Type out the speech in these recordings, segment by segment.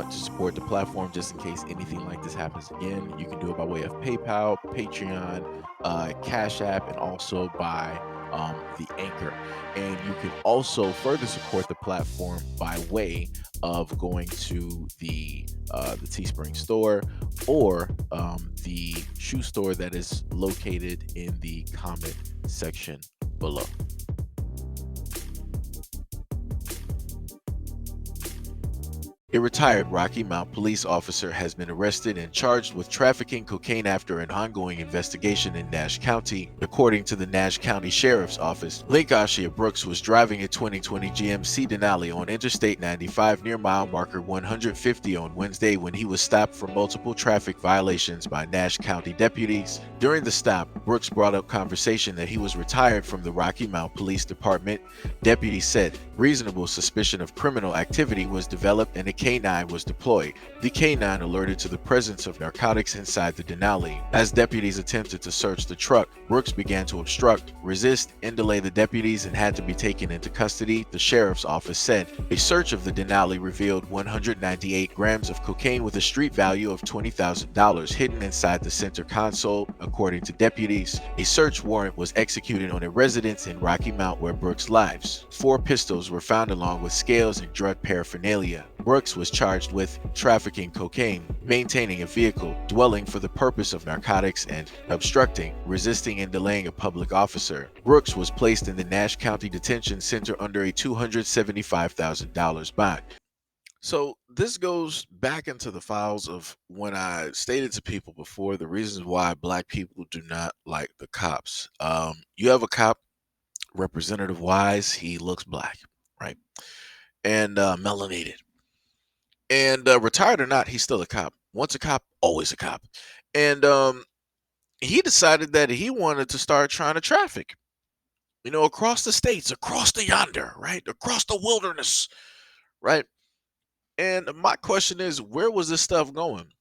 to support the platform just in case anything like this happens again, you can do it by way of PayPal, Patreon, Cash App, and also by the Anchor. And you can also further support the platform by way of going to the Teespring store or the shoe store that is located in the comment section below. A retired Rocky Mount police officer has been arrested and charged with trafficking cocaine after an ongoing investigation in Nash County. According to the Nash County Sheriff's Office, Lancashire Brooks was driving a 2020 GMC Denali on Interstate 95 near mile marker 150 on Wednesday when he was stopped for multiple traffic violations by Nash County deputies. During the stop, Brooks brought up conversation that he was retired from the Rocky Mount Police Department. Deputies said reasonable suspicion of criminal activity was developed and a K9 was deployed. The K9 alerted to the presence of narcotics inside the Denali. As deputies attempted to search the truck, Brooks began to obstruct, resist, and delay the deputies and had to be taken into custody, the sheriff's office said. A search of the Denali revealed 198 grams of cocaine with a street value of $20,000 hidden inside the center console, according to deputies. A search warrant was executed on a residence in Rocky Mount where Brooks lives. 4 pistols were found along with scales and drug paraphernalia. Brooks was charged with trafficking cocaine, maintaining a vehicle, dwelling for the purpose of narcotics, and obstructing, resisting, and delaying a public officer. Brooks was placed in the Nash County Detention Center under a $275,000 bond. So this goes back into the files of when I stated to people before the reasons why black people do not like the cops. You have a cop, Representative Wise, he looks black, right? And melanated. And retired or not, he's still a cop. Once a cop, always a cop. And he decided that he wanted to start trying to traffic, across the states, across the yonder, right? Across the wilderness, right? And my question is, where was this stuff going?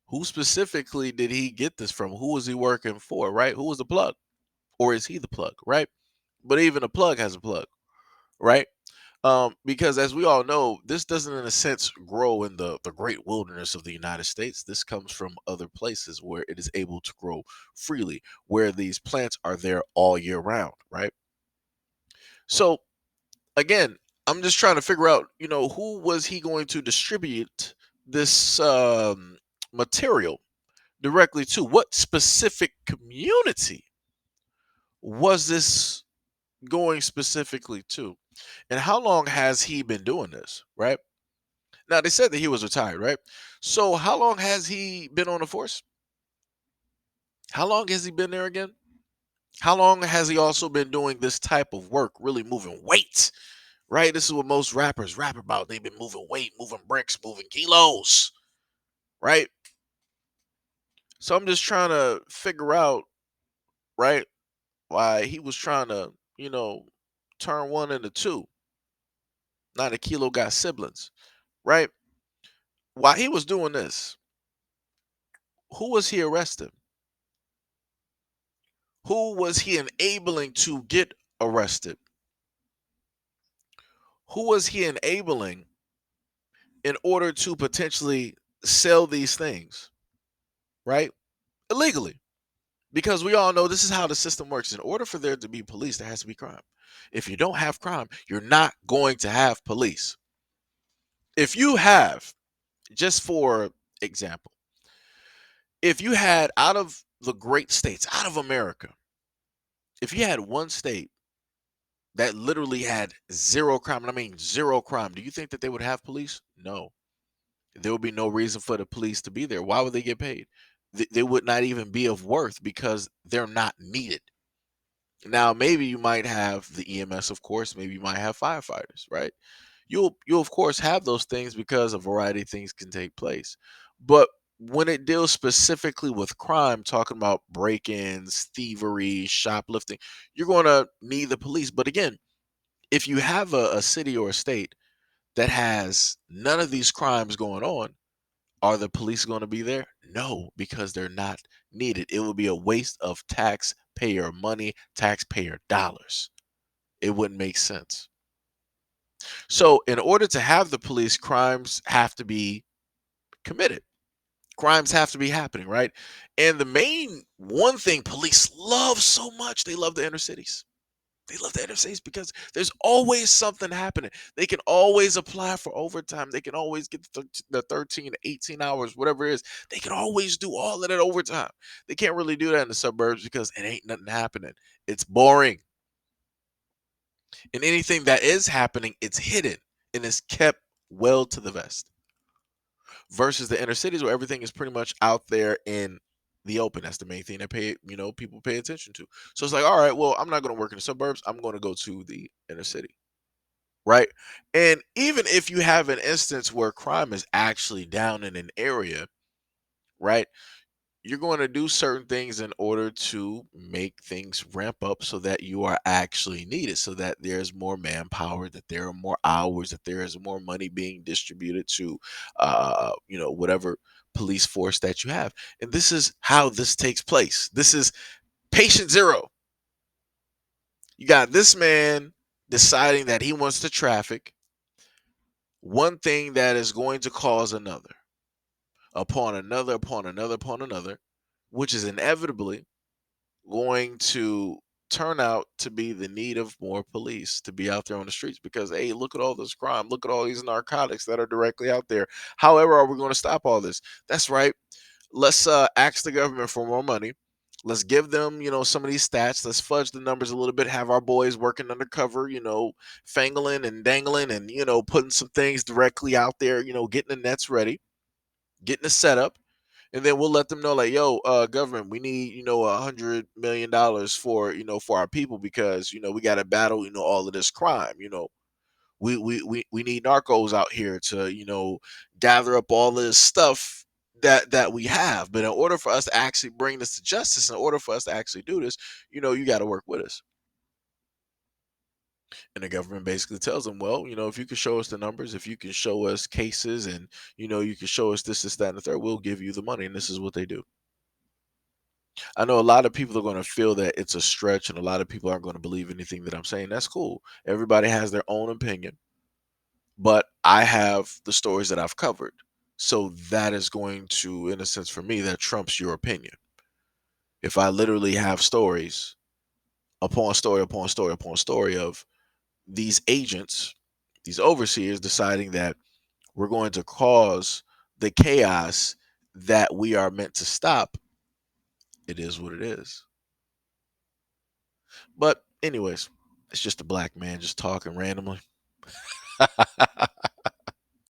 Who specifically did he get this from? Who was he working for, right? Who was the plug? Or is he the plug, right? But even a plug has a plug, right? Because as we all know, this doesn't, in a sense, grow in the great wilderness of the United States. This comes from other places where it is able to grow freely, where these plants are there all year round, right? So again, I'm just trying to figure out, who was he going to distribute this material directly to? What specific community was this going specifically to? And how long has he been doing this, right? Now, they said that he was retired, right? So how long has he been on the force? How long has he been there again? How long has he also been doing this type of work, really moving weight, right? This is what most rappers rap about. They've been moving weight, moving bricks, moving kilos, right? So I'm just trying to figure out, right, why he was trying to, turn one into two. Not a kilo got siblings, right? While he was doing this, who was he arresting? Who was he enabling to get arrested? Who was he enabling in order to potentially sell these things, right? Illegally. Because we all know this is how the system works. In order for there to be police, there has to be crime. If you don't have crime, you're not going to have police. If you have, just for example, if you had out of the great states, out of America, if you had one state that literally had zero crime, and I mean zero crime, do you think that they would have police? No. There would be no reason for the police to be there. Why would they get paid? They would not even be of worth because they're not needed. Now, maybe you might have the EMS, of course. Maybe you might have firefighters, right? You'll of course have those things because a variety of things can take place. But when it deals specifically with crime, talking about break-ins, thievery, shoplifting, you're going to need the police. But again, if you have a city or a state that has none of these crimes going on, are the police going to be there? No, because they're not needed. It would be a waste of taxpayer money, taxpayer dollars. It wouldn't make sense. So, in order to have the police, crimes have to be committed. Crimes have to be happening, right? And the main one thing police love so much, they love the inner cities. They love the inner cities because there's always something happening. They can always apply for overtime. They can always get the 13 to 18 hours, whatever it is. They can always do all of that overtime. They can't really do that in the suburbs because it ain't nothing happening. It's boring. And anything that is happening, it's hidden and it's kept well to the vest. Versus the inner cities where everything is pretty much out there in the open. That's the main thing that people pay attention to. So it's like, all right, well, I'm not going to work in the suburbs. I'm going to go to the inner city, right? And even if you have an instance where crime is actually down in an area, right? You're going to do certain things in order to make things ramp up so that you are actually needed, so that there's more manpower, that there are more hours, that there is more money being distributed to whatever police force that you have. And this is how this takes place. This is patient zero. You got this man deciding that he wants to traffic one thing that is going to cause another upon another upon another upon another, which is inevitably going to turn out to be the need of more police to be out there on the streets because hey, look at all this crime, look at all these narcotics that are directly out there. However, are we going to stop all this? That's right. Let's ask the government for more money. Let's give them, some of these stats. Let's fudge the numbers a little bit. Have our boys working undercover, fangling and dangling and putting some things directly out there. Getting the nets ready, getting the setup, and then we'll let them know like, yo, government, we need $100 million for our people because we got to battle all of this crime. We need narcos out here to gather up all this stuff that we have. But in order for us to actually bring this to justice, in order for us to actually do this, you got to work with us. And the government basically tells them, well, if you can show us the numbers, if you can show us cases, and you can show us this, that, and the third, we'll give you the money. And this is what they do. I know a lot of people are going to feel that it's a stretch, and a lot of people aren't going to believe anything that I'm saying. That's cool. Everybody has their own opinion, but I have the stories that I've covered. So that is going to, in a sense, for me, that trumps your opinion. If I literally have stories upon story upon story upon story of these agents, these overseers deciding that we're going to cause the chaos that we are meant to stop, it is what it is. But anyways, it's just a black man just talking randomly.